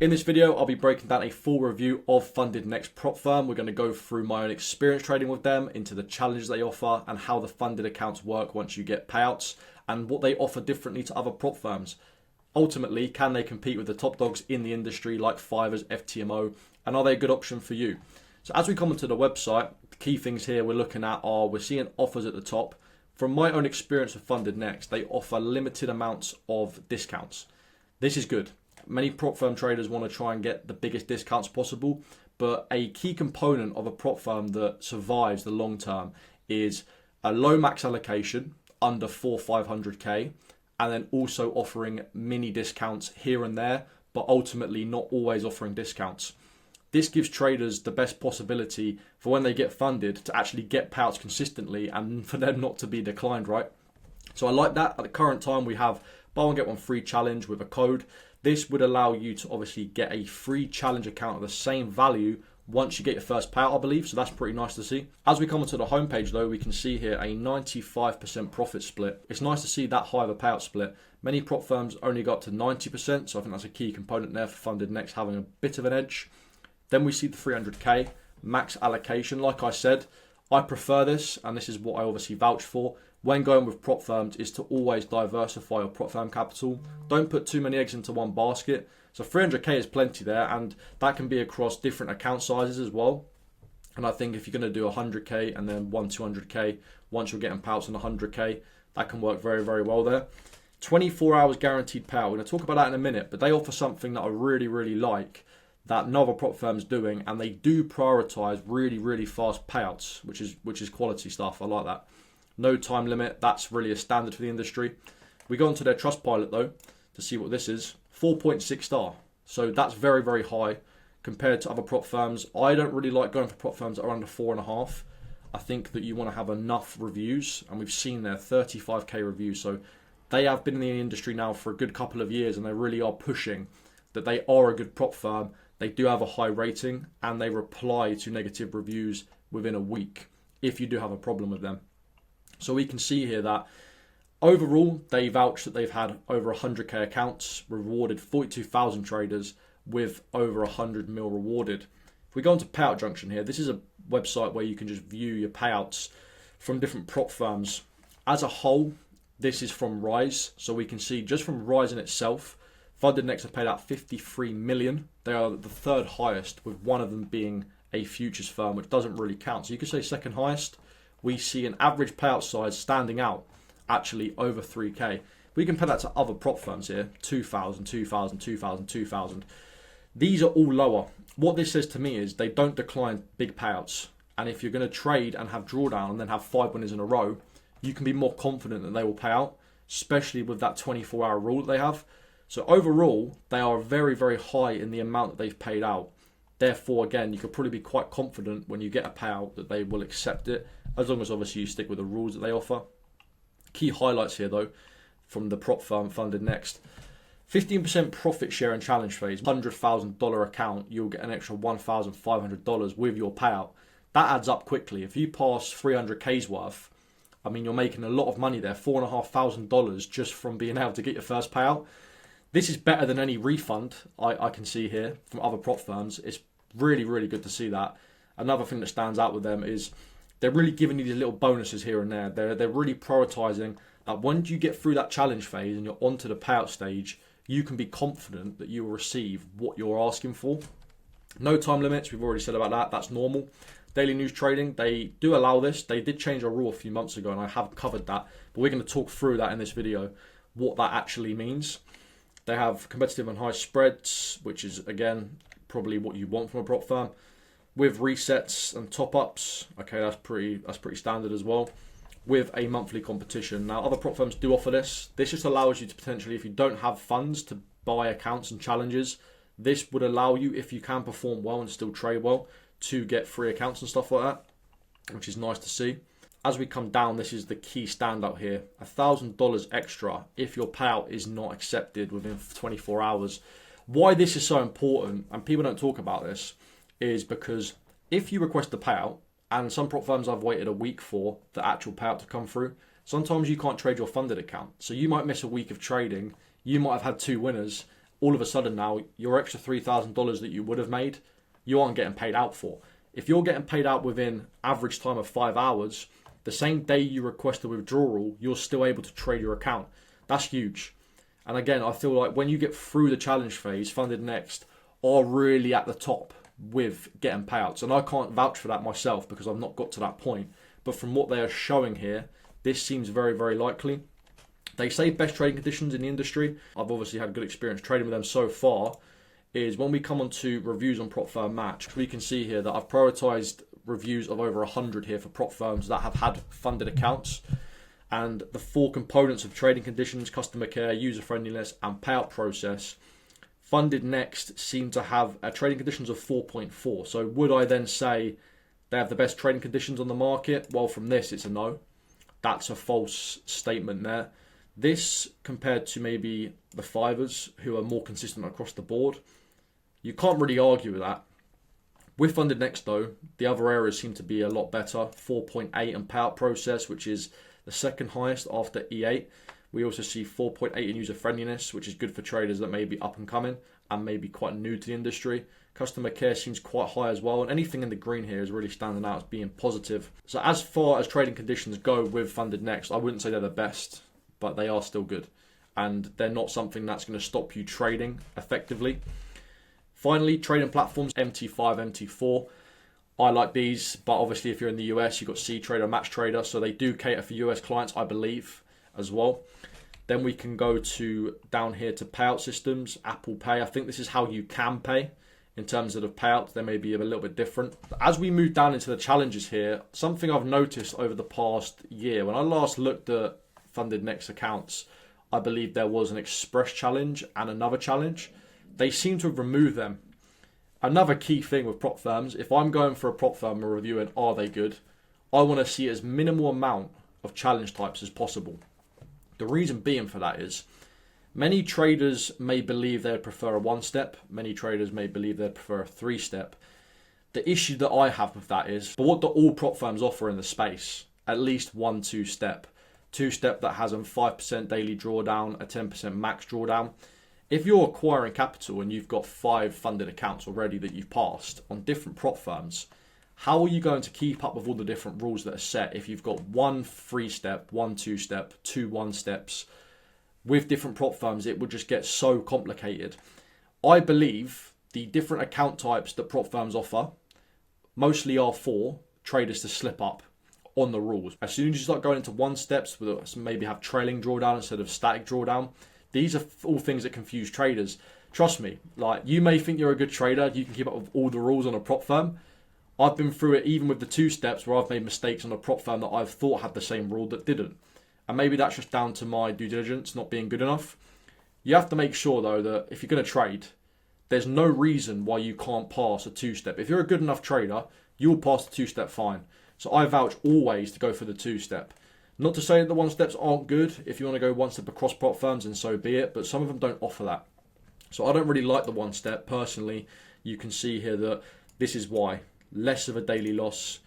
In this video, I'll be breaking down a full review of FundedNext prop firm. We're going to go through my own experience trading with them, into the challenges they offer, and how the funded accounts work once you get payouts, and what they offer differently to other prop firms. Ultimately, can they compete with the top dogs in the industry like Fiverr's, FTMO, and are they a good option for you? So as we come onto the website, the key things here we're looking at are we're seeing offers at the top. From my own experience with FundedNext, they offer limited amounts of discounts. This is good. Many prop firm traders want to try and get the biggest discounts possible, but a key component of a prop firm that survives the long term is a low max allocation, under 400-500k, and then also offering mini discounts here and there, but ultimately not always offering discounts. This gives traders the best possibility for when they get funded to actually get payouts consistently and for them not to be declined, right? So I like that. At the current time, we have buy one get one free challenge with a code. This would allow you to obviously get a free challenge account of the same value once you get your first payout, I believe. So that's pretty nice to see. As we come onto the homepage though, we can see here a 95% profit split. It's nice to see that high of a payout split. Many prop firms only go up to 90%. So I think that's a key component there for FundedNext having a bit of an edge. Then we see the 300k max allocation. Like I said, I prefer this, and this is what I obviously vouch for when going with prop firms, is to always diversify your prop firm capital. Don't put too many eggs into one basket. So 300k is plenty there, and that can be across different account sizes as well. And I think if you're going to do 100k and then 200k, once you're getting payouts on 100k, that can work very, very well there. 24 hours guaranteed payout. We're going to talk about that in a minute, but they offer something that I really, really like that no other prop firm's doing, and they do prioritize really, really fast payouts, which is quality stuff. I like that. No time limit. That's really a standard for the industry. We go into their Trustpilot though to see what this is. 4.6 star. So that's very, very high compared to other prop firms. I don't really like going for prop firms that are under 4.5. I think that you want to have enough reviews, and we've seen their 35k reviews. So they have been in the industry now for a good couple of years, and they really are pushing that they are a good prop firm. They do have a high rating, and they reply to negative reviews within a week if you do have a problem with them. So we can see here that overall, they vouch that they've had over 100k accounts, rewarded 42,000 traders with over 100 mil rewarded. If we go into Payout Junction here, this is a website where you can just view your payouts from different prop firms. As a whole, this is from Rise. So we can see just from Rise in itself, FundedNext have paid out 53 million. They are the third highest, with one of them being a futures firm, which doesn't really count. So you could say second highest. We see an average payout size standing out, actually over 3k. We compare that to other prop firms here, 2,000, 2,000, 2,000, 2,000. These are all lower. What this says to me is they don't decline big payouts. And if you're going to trade and have drawdown and then have 5 winners in a row, you can be more confident that they will pay out, especially with that 24-hour rule that they have. So overall, they are very, very high in the amount that they've paid out. Therefore, again, you could probably be quite confident when you get a payout that they will accept it, as long as obviously you stick with the rules that they offer. Key highlights here though, from the prop firm FundedNext. 15% profit share in challenge phase. $100,000 account, you'll get an extra $1,500 with your payout. That adds up quickly. If you pass 300k's worth, I mean, you're making a lot of money there. $4,500 just from being able to get your first payout. This is better than any refund I can see here from other prop firms. It's really, really good to see that. Another thing that stands out with them is they're really giving you these little bonuses here and there. They're really prioritizing that once you get through that challenge phase and you're onto the payout stage, you can be confident that you will receive what you're asking for. No time limits, we've already said about that. That's normal. Daily news trading, they do allow this. They did change a rule a few months ago, and I have covered that. But we're going to talk through that in this video, what that actually means. They have competitive and high spreads, which is, again, probably what you want from a prop firm. With resets and top-ups, okay, that's pretty standard as well. With a monthly competition. Now, other prop firms do offer this. This just allows you to potentially, if you don't have funds to buy accounts and challenges, this would allow you, if you can perform well and still trade well, to get free accounts and stuff like that, which is nice to see. As we come down, this is the key standout here. $1,000 extra if your payout is not accepted within 24 hours. Why this is so important, and people don't talk about this, is because if you request a payout, and some prop firms I've waited a week for the actual payout to come through, sometimes you can't trade your funded account. So you might miss a week of trading, you might have had 2 winners, all of a sudden now, your extra $3,000 that you would have made, you aren't getting paid out for. If you're getting paid out within average time of 5 hours, the same day you request a withdrawal, you're still able to trade your account. That's huge. And again, I feel like when you get through the challenge phase, FundedNext are really at the top with getting payouts. And I can't vouch for that myself because I've not got to that point. But from what they are showing here, this seems very, very likely. They say best trading conditions in the industry. I've obviously had good experience trading with them so far. Is when we come on to reviews on prop firm match, we can see here that I've prioritized reviews of over 100 here for prop firms that have had funded accounts. And the 4 components of trading conditions, customer care, user friendliness, and payout process, FundedNext seem to have trading conditions of 4.4. So would I then say they have the best trading conditions on the market? Well, from this, it's a no. That's a false statement there. This, compared to maybe the Fivers, who are more consistent across the board, you can't really argue with that. With FundedNext, though, the other areas seem to be a lot better. 4.8 in payout process, which is the second highest after E8. We also see 4.8 in user friendliness, which is good for traders that may be up and coming and maybe quite new to the industry. Customer care seems quite high as well, and anything in the green here is really standing out as being positive. So as far as trading conditions go with FundedNext, I wouldn't say they're the best, but they are still good. And they're not something that's going to stop you trading effectively. Finally, trading platforms, MT5, MT4. I like these, but obviously if you're in the US, you've got C-Trader, Match Trader, so they do cater for US clients, I believe, as well. Then we can go to down here to payout systems, Apple Pay. I think this is how you can pay in terms of the payouts. They may be a little bit different. As we move down into the challenges here, something I've noticed over the past year, when I last looked at FundedNext accounts, I believe there was an Express challenge and another challenge. They seem to have removed them. Another key thing with prop firms, if I'm going for a prop firm and reviewing are they good, I want to see as minimal amount of challenge types as possible. The reason being for that is many traders may believe they'd prefer a 1-step. Many traders may believe they'd prefer a 3-step. The issue that I have with that is, but what do all prop firms offer in the space? At least 1 2-step. 2-step that has a 5% daily drawdown, a 10% max drawdown. If you're acquiring capital and you've got 5 funded accounts already that you've passed on different prop firms, how are you going to keep up with all the different rules that are set if you've got 1 3-step, 1 2-step, 2 1-steps? With different prop firms, it would just get so complicated. I believe the different account types that prop firms offer mostly are for traders to slip up on the rules. As soon as you start going into 1-steps, maybe have trailing drawdown instead of static drawdown, these are all things that confuse traders. Trust me, like, you may think you're a good trader, you can keep up with all the rules on a prop firm. I've been through it even with the 2-steps where I've made mistakes on a prop firm that I've thought had the same rule that didn't. And maybe that's just down to my due diligence not being good enough. You have to make sure though that if you're going to trade, there's no reason why you can't pass a 2-step. If you're a good enough trader, you'll pass the 2-step fine. So I vouch always to go for the 2-step. Not to say that the 1-steps aren't good. If you want to go 1 step across prop firms, and so be it. But some of them don't offer that. So I don't really like the 1-step. Personally, you can see here that this is why. Less of a daily loss,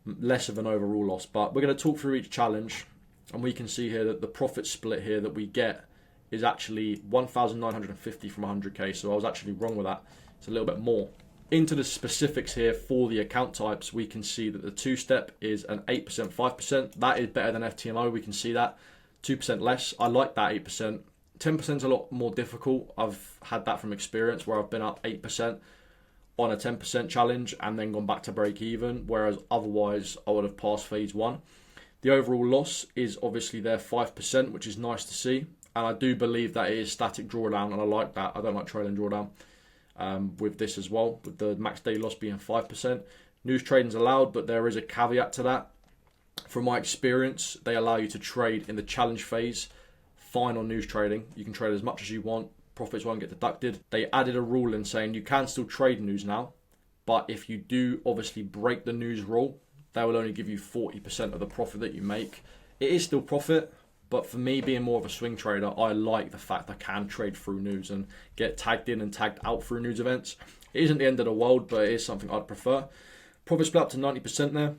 less of an overall loss. But we're going to talk through each challenge. And we can see here that the profit split here that we get is actually 1,950 from 100k. So I was actually wrong with that. It's a little bit more. Into the specifics here for the account types, we can see that the 2-step is an 8%, 5%. That is better than FTMO. We can see that. 2% less. I like that 8%. 10% is a lot more difficult. I've had that from experience where I've been up 8% on a 10% challenge and then gone back to break even, whereas otherwise I would have passed phase 1. The overall loss is obviously there 5%, which is nice to see. And I do believe that it is static drawdown, and I like that. I don't like trailing drawdown. With this as well, with the max daily loss being 5%. News trading is allowed, but there is a caveat to that. From my experience, they allow you to trade in the challenge phase. Fine on news trading. You can trade as much as you want. Profits won't get deducted. They added a rule in saying you can still trade news now, but if you do obviously break the news rule, they will only give you 40% of the profit that you make. It is still profit. But for me, being more of a swing trader, I like the fact I can trade through news and get tagged in and tagged out through news events. It isn't the end of the world, but it is something I'd prefer. Profit split up to 90% there.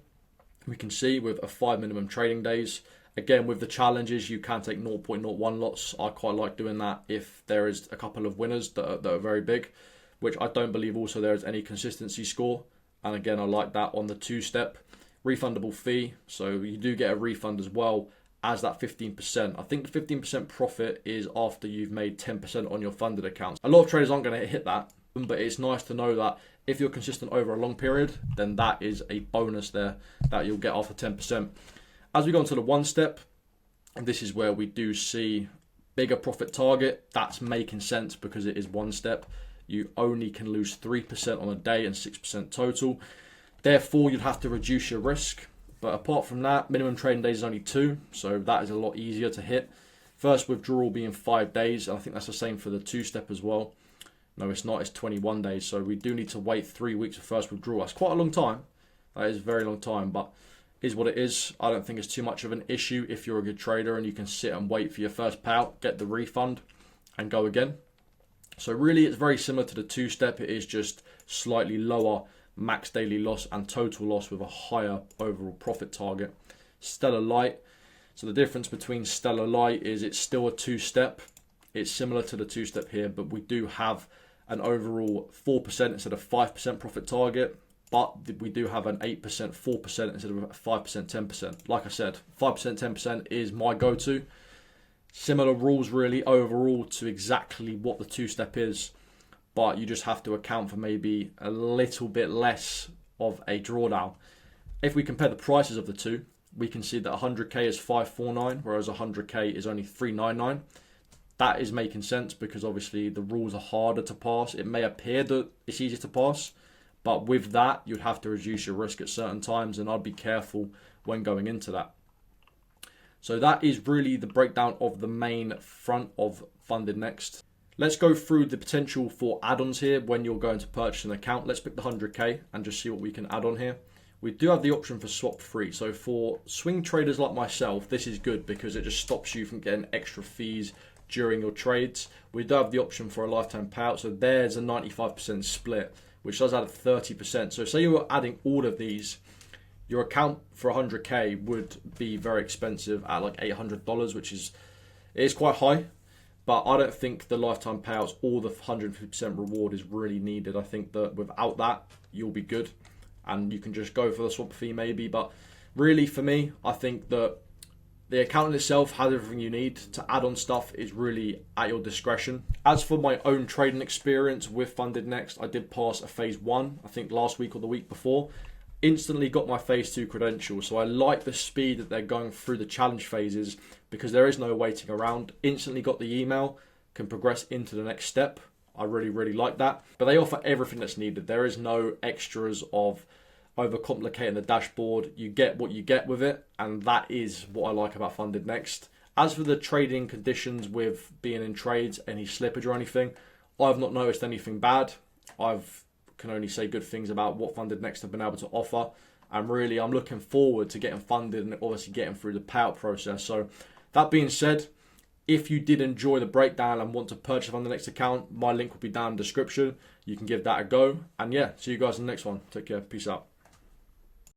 We can see with a 5 minimum trading days. Again, with the challenges, you can take 0.01 lots. I quite like doing that if there is a couple of winners that are very big, which I don't believe also there is any consistency score. And again, I like that on the 2-step. Refundable fee, so you do get a refund as well as that 15%. I think the 15% profit is after you've made 10% on your funded accounts. A lot of traders aren't going to hit that, but it's nice to know that if you're consistent over a long period, then that is a bonus there that you'll get after 10%. As we go on to the 1-step, this is where we do see bigger profit target. That's making sense because it is 1-step. You only can lose 3% on a day and 6% total. Therefore, you'd have to reduce your risk. But apart from that, minimum trading days is only 2, so that is a lot easier to hit. First withdrawal being 5 days, and I think that's the same for the 2-step as well. No, it's not, it's 21 days, so we do need to wait 3 weeks for first withdrawal. That's quite a long time. That is a very long time, but is what it is. I don't think it's too much of an issue if you're a good trader and you can sit and wait for your first payout, get the refund, and go again. So really, it's very similar to the 2-step. It is just slightly lower max daily loss and total loss with a higher overall profit target. Stellar Light. So the difference between Stellar Light is it's still a 2-step. It's similar to the 2-step here, but we do have an overall 4% instead of 5% profit target. But we do have an 8%, 4% instead of 5%, 10%. Like I said, 5%, 10% is my go-to. Similar rules really overall to exactly what the 2-step is, but you just have to account for maybe a little bit less of a drawdown. If we compare the prices of the two, we can see that 100k is 549, whereas 100k is only 399. That is making sense because obviously the rules are harder to pass. It may appear that it's easier to pass, but with that, you'd have to reduce your risk at certain times, and I'd be careful when going into that. So that is really the breakdown of the main front of FundedNext. Let's go through the potential for add-ons here when you're going to purchase an account. Let's pick the 100k and just see what we can add on here. We do have the option for swap free. So for swing traders like myself, this is good because it just stops you from getting extra fees during your trades. We do have the option for a lifetime payout. So there's a 95% split, which does add 30%. So say you were adding all of these, your account for 100k would be very expensive at like $800, which is quite high. But I don't think the lifetime payouts or the 150% reward is really needed. I think that without that, you'll be good. And you can just go for the swap fee maybe. But really for me, I think that the account in itself has everything you need. To add on stuff is really at your discretion. As for my own trading experience with FundedNext, I did pass a phase 1, I think last week or the week before. Instantly got my phase 2 credential. So I like the speed that they're going through the challenge phases because there is no waiting around. Instantly got the email, can progress into the next step. I really, really like that. But they offer everything that's needed. There is no extras of overcomplicating the dashboard. You get what you get with it, and that is what I like about FundedNext. As for the trading conditions with being in trades, any slippage or anything, I've not noticed anything bad. Can only say good things about what FundedNext have been able to offer, and really I'm looking forward to getting funded and obviously getting through the payout process. So that being said, if you did enjoy the breakdown and want to purchase FundedNext account, my link will be down in the description. You can give that a go, and yeah, see you guys in the next one. Take care, peace out.